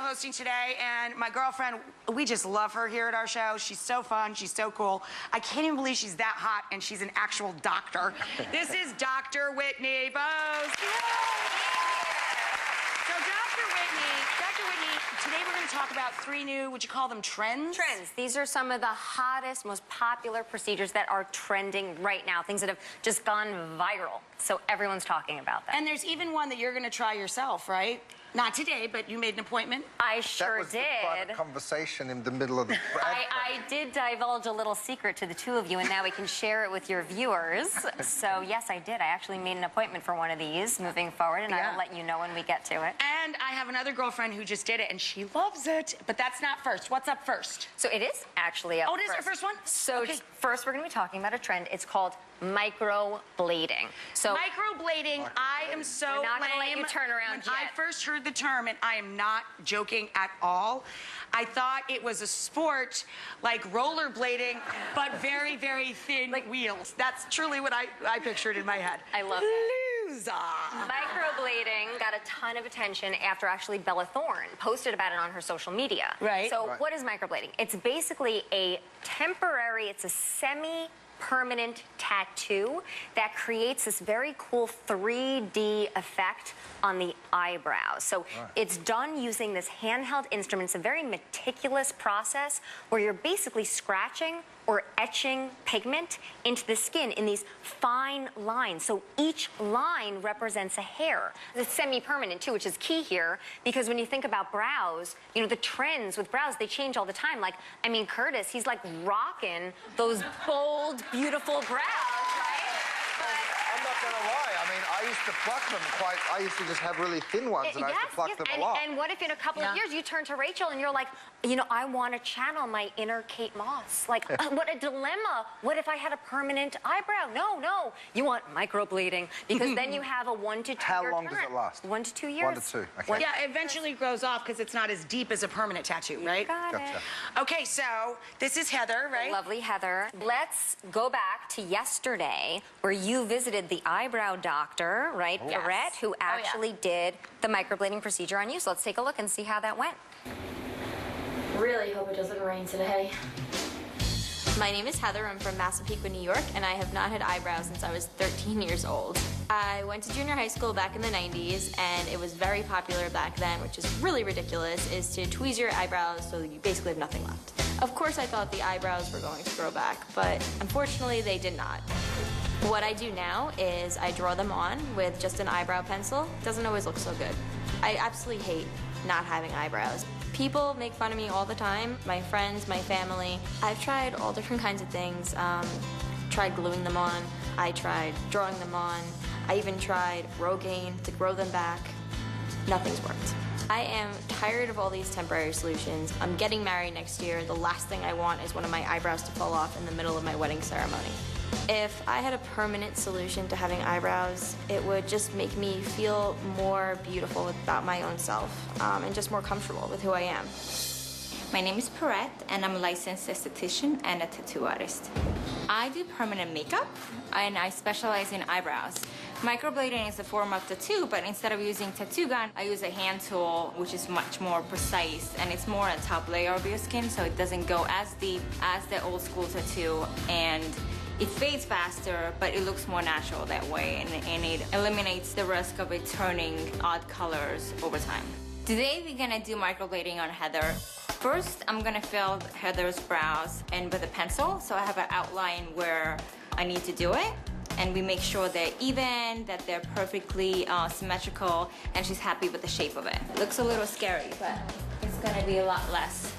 hosting today, and my girlfriend, we just love her here at our show. She's so fun. She's so cool. I can't even believe she's that hot, and she's an actual doctor. This is Dr. Whitney Bowe. So, Dr. Whitney, today we're going to talk about 3 new, would you call them trends? Trends. These are some of the hottest, most popular procedures that are trending right now, things that have just gone viral. So everyone's talking about them. And there's even one that you're going to try yourself, right? Not today, but you made an appointment. I sure did. That was the private conversation in the middle of the I did divulge a little secret to the 2 of you, and now we can share it with your viewers. So, yes, I did. I actually made an appointment for one of these moving forward, and I will let you know when we get to it. And I have another girlfriend who just did it, and she loves it. But that's not first. What's up first? So it is actually up first. Oh, it is our first one? So first we're going to be talking about a trend. It's called microblading. So microblading, I am so we're not lame. going to let you turn around When yet. I first heard the term, and I am not joking at all, I thought it was a sport like rollerblading, but very, very thin wheels. That's truly what I pictured in my head. I love it. Loser. Microblading got a ton of attention after actually Bella Thorne posted about it on her social media. Right. So what is microblading? It's basically a temporary, it's a semi-permanent tattoo that creates this very cool 3D effect on the eyebrows. So it's done using this handheld instrument. It's a very meticulous process where you're basically scratching or etching pigment into the skin in these fine lines. So each line represents a hair. It's semi-permanent too, which is key here, because when you think about brows, you know, the trends with brows, they change all the time. Like, I mean, Curtis, he's like rocking those bold, beautiful brows, right? I'm not going to lie. I mean, I used to pluck them I used to just have really thin ones, and I used to pluck them a lot. And what if in a couple of years you turn to Rachel and you're like, you know, I want to channel my inner Kate Moss. Like, what a dilemma. What if I had a permanent eyebrow? No. You want microblading, because then you have a 1 to 2 year How long does it last? 1 to 2 years. 1 to 2, okay. Yeah, it eventually grows off because it's not as deep as a permanent tattoo, right? Got it. Okay, so this is Heather, right? Lovely Heather. Let's go back to yesterday where you visited the eyebrow doctor, right, Barrett, who actually did the microblading procedure on you. So let's take a look and see how that went. Really hope it doesn't rain today. My name is Heather. I'm from Massapequa, New York, and I have not had eyebrows since I was 13 years old. I went to junior high school back in the 90s, and it was very popular back then, which is really ridiculous, is to tweeze your eyebrows so you basically have nothing left. Of course, I thought the eyebrows were going to grow back, but unfortunately, they did not. What I do now is I draw them on with just an eyebrow pencil. It doesn't always look so good. I absolutely hate not having eyebrows. People make fun of me all the time, my friends, my family. I've tried all different kinds of things. Tried gluing them on. I tried drawing them on. I even tried Rogaine to grow them back. Nothing's worked. I am tired of all these temporary solutions. I'm getting married next year. The last thing I want is one of my eyebrows to fall off in the middle of my wedding ceremony. If I had a permanent solution to having eyebrows, it would just make me feel more beautiful about my own self and just more comfortable with who I am. My name is Perrette, and I'm a licensed esthetician and a tattoo artist. I do permanent makeup, and I specialize in eyebrows. Microblading is a form of tattoo, but instead of using tattoo gun, I use a hand tool, which is much more precise, and it's more on top layer of your skin, so it doesn't go as deep as the old school tattoo, and it fades faster, but it looks more natural that way, and it eliminates the risk of it turning odd colors over time. Today we're gonna do microblading on Heather. First, I'm gonna fill Heather's brows and with a pencil, so I have an outline where I need to do it. And we make sure they're even, that they're perfectly symmetrical, and she's happy with the shape of it. It looks a little scary, but it's gonna be a lot less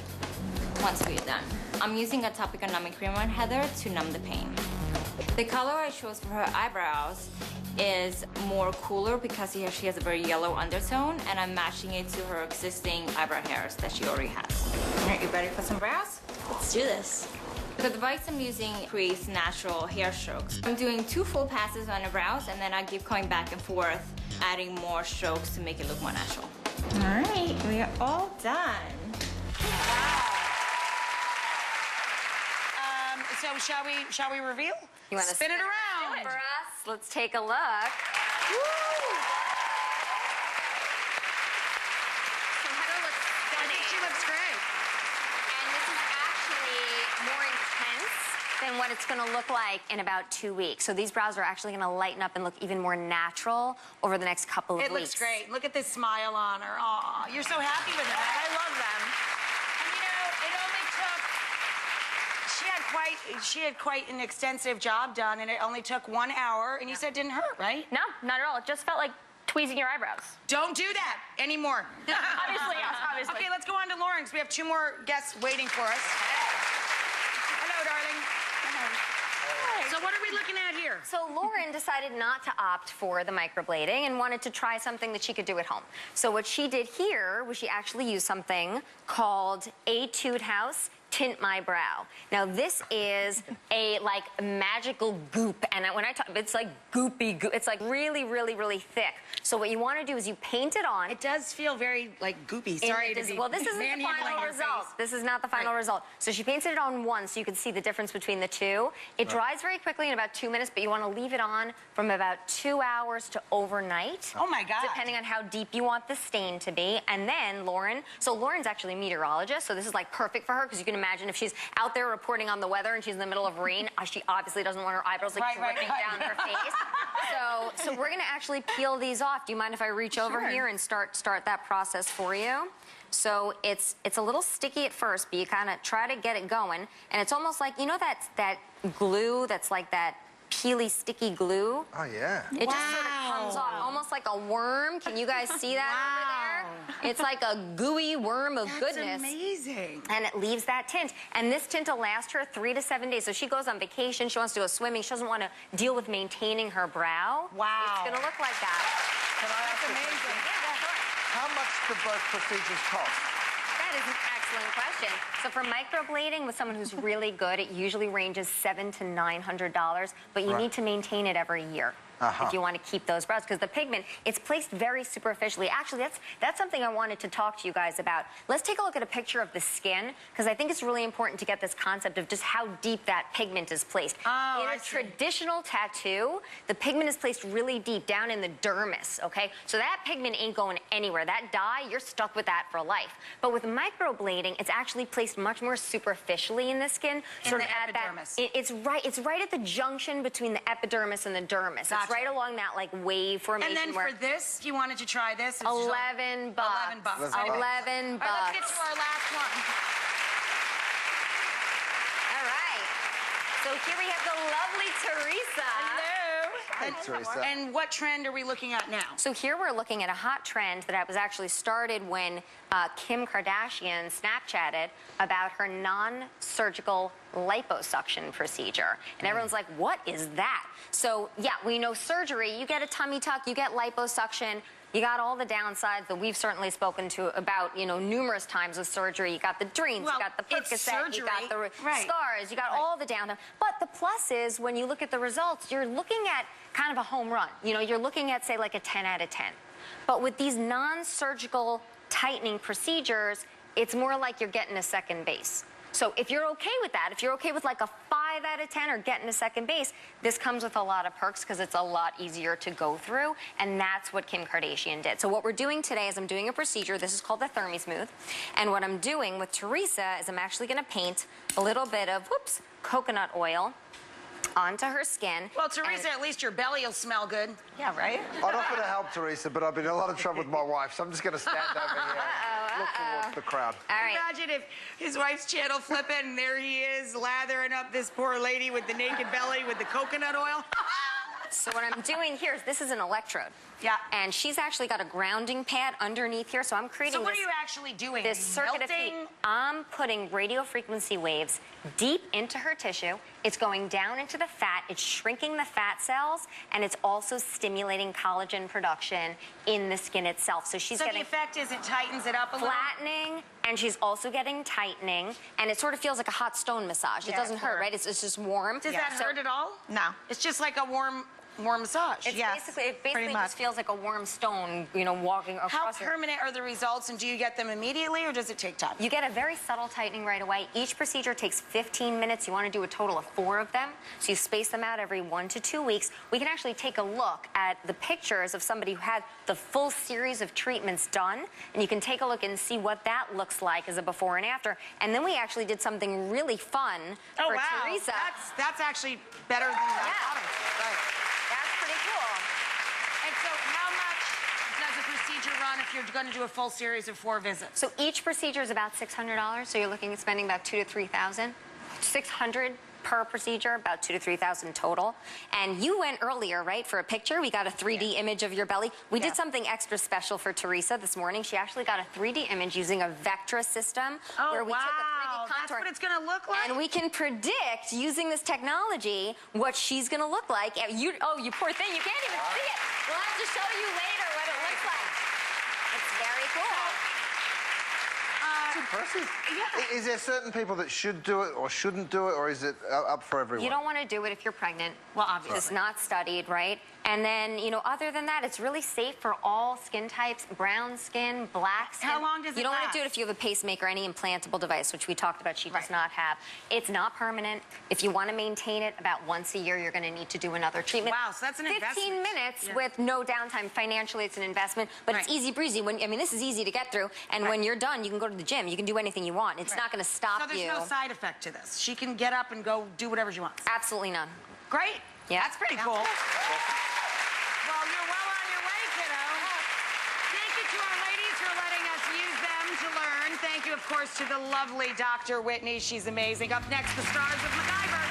once we're done. I'm using a topical numbing cream on Heather to numb the pain. The color I chose for her eyebrows is more cooler because she has a very yellow undertone, and I'm matching it to her existing eyebrow hairs that she already has. All right, you ready for some brows? Let's do this. The device I'm using creates natural hair strokes. I'm doing 2 full passes on the brows, and then I keep going back and forth, adding more strokes to make it look more natural. All right, we are all done. So shall we reveal? You want to spin it around for us? Let's take a look. Woo! So Heather looks than what it's going to look like in about 2 weeks. So these brows are actually going to lighten up and look even more natural over the next couple of weeks. It looks great. Look at this smile on her. Aw, you're so happy with it. I love them. And you know, it only took, she had quite an extensive job done, and it only took 1 hour, and you said it didn't hurt, right? No, not at all. It just felt like tweezing your eyebrows. Don't do that anymore. Obviously, yes, obviously. Okay, let's go on to Lauren, 'cause we have 2 more guests waiting for us. Hello, darling. Hello. So what are we looking at here? So Lauren decided not to opt for the microblading and wanted to try something that she could do at home. So what she did here was she actually used something called Etude House Tint My Brow. Now this is a like magical goop, and when I talk, it's like goopy goop. It's like really, really, really thick. So what you want to do is you paint it on. It does feel very like goopy. Sorry to be well, this isn't the final result. This is not the final result. So she painted it on once, so you can see the difference between the two. It dries very quickly in about 2 minutes, but you want to leave it on from about 2 hours to overnight. Oh my God! Depending on how deep you want the stain to be, and then Lauren. So Lauren's actually a meteorologist, so this is like perfect for her because you can imagine if she's out there reporting on the weather and she's in the middle of rain, she obviously doesn't want her eyebrows like dripping down her face. So we're gonna actually peel these off. Do you mind if I reach over here and start that process for you? So it's a little sticky at first, but you kind of try to get it going, and it's almost like, you know, that glue that's like that peely, sticky glue. Oh, yeah. It just sort of comes off, almost like a worm. Can you guys see that over there? It's like a gooey worm of goodness. That's amazing. And it leaves that tint. And this tint will last her 3 to 7 days. So she goes on vacation, she wants to go swimming, she doesn't want to deal with maintaining her brow. Wow. It's going to look like that. Can I ask you a question? How much do both procedures cost? That is an excellent question. So for microblading with someone who's really good, it usually ranges $700 to $900, but you need to maintain it every year. If you want to keep those brows, because the pigment, it's placed very superficially. Actually, that's something I wanted to talk to you guys about. Let's take a look at a picture of the skin, because I think it's really important to get this concept of just how deep that pigment is placed. In a traditional tattoo, the pigment is placed really deep down in the dermis, okay? So that pigment ain't going anywhere. That dye, you're stuck with that for life. But with microblading, it's actually placed much more superficially in the skin. In the epidermis. It's right at the junction between the epidermis and the dermis. It's right along that like wave formation. And then for this, you wanted to try this? It's $11. $11. All right, let's get to our last one. All right. So here we have the lovely Teresa. Hello. Hey, Teresa. And what trend are we looking at now? So here we're looking at a hot trend that was actually started when Kim Kardashian Snapchatted about her non-surgical liposuction procedure. And everyone's like, what is that? So yeah, we know surgery, you get a tummy tuck, you get liposuction, you got all the downsides that we've certainly spoken to about, you know, numerous times with surgery. You got the dreams, you got the Percocet, you got the scars, you got all the downtime. But the plus is when you look at the results, you're looking at kind of a home run. You know, you're looking at, say, like a 10 out of 10. But with these non-surgical tightening procedures, it's more like you're getting a second base. So if you're okay with that, if you're okay with like a 5 out of 10 or getting a second base, this comes with a lot of perks because it's a lot easier to go through, and that's what Kim Kardashian did. So what we're doing today is I'm doing a procedure. This is called the ThermiSmooth, and what I'm doing with Teresa is I'm actually going to paint a little bit of, coconut oil onto her skin. Well, Teresa, at least your belly will smell good. Yeah, right? I'd offer to help, Teresa, but I've been in a lot of trouble with my wife, so I'm just going to stand over here and look towards the crowd. All right. Imagine if his wife's channel flipping and there he is lathering up this poor lady with the naked belly with the coconut oil. So what I'm doing here is this is an electrode. Yeah. And she's actually got a grounding pad underneath here, so I'm creating So what are you actually doing? this circuit of heat. I'm putting radio frequency waves deep into her tissue. It's going down into the fat. It's shrinking the fat cells, and it's also stimulating collagen production in the skin itself. So she's getting the effect is it tightens it up a little? flattening, and she's also getting tightening, and it sort of feels like a hot stone massage. It doesn't hurt, right? It's just warm. Does that hurt at all? No. It's just like a warm warm massage. It basically pretty much. just feels like a warm stone, you know, walking across. How permanent are the results, and do you get them immediately, or does it take time? You get a very subtle tightening right away. Each procedure takes 15 minutes. You want to do a total of 4 of them, so you space them out every 1 to 2 weeks. We can actually take a look at the pictures of somebody who had the full series of treatments done, and you can take a look and see what that looks like as a before and after. And then we actually did something really fun for Teresa. That's actually better than I thought it was. Right. That's pretty cool. And so how much does a procedure run if you're going to do a full series of 4 visits? So each procedure is about $600, so you're looking at spending about $2,000 to $3,000. $600 per procedure, about $2,000 to $3,000 total. And you went earlier, right, for a picture. We got a 3D image of your belly. We did something extra special for Teresa this morning. She actually got a 3D image using a Vectra system where we took a 3D contour. That's what it's going to look like? And we can predict, using this technology, what she's going to look like. You poor thing, you can't even see it. We'll have to show you later what it looks like. It's very cool. Impressive. Yeah. Is there certain people that should do it or shouldn't do it, or is it up for everyone? You don't want to do it if you're pregnant. Well, obviously. It's not studied, right? And then, you know, other than that, it's really safe for all skin types, brown skin, black skin. How long does it You don't want last? to do it if you have a pacemaker or any implantable device, which we talked about she does not have. It's not permanent. If you want to maintain it, about once a year, you're going to need to do another treatment. Wow, so that's an 15 investment. minutes with no downtime. Financially, it's an investment, but it's easy breezy. This is easy to get through, and when you're done, you can go to the gym. You can do anything you want. It's not going to stop So you. there's no side effect to this. She can get up and go do whatever she wants. Absolutely none. Great. Yeah. That's pretty cool. Well, you're well on your way, kiddo. Thank you to our ladies for letting us use them to learn. Thank you, of course, to the lovely Dr. Whitney. She's amazing. Up next, the stars of MacGyver.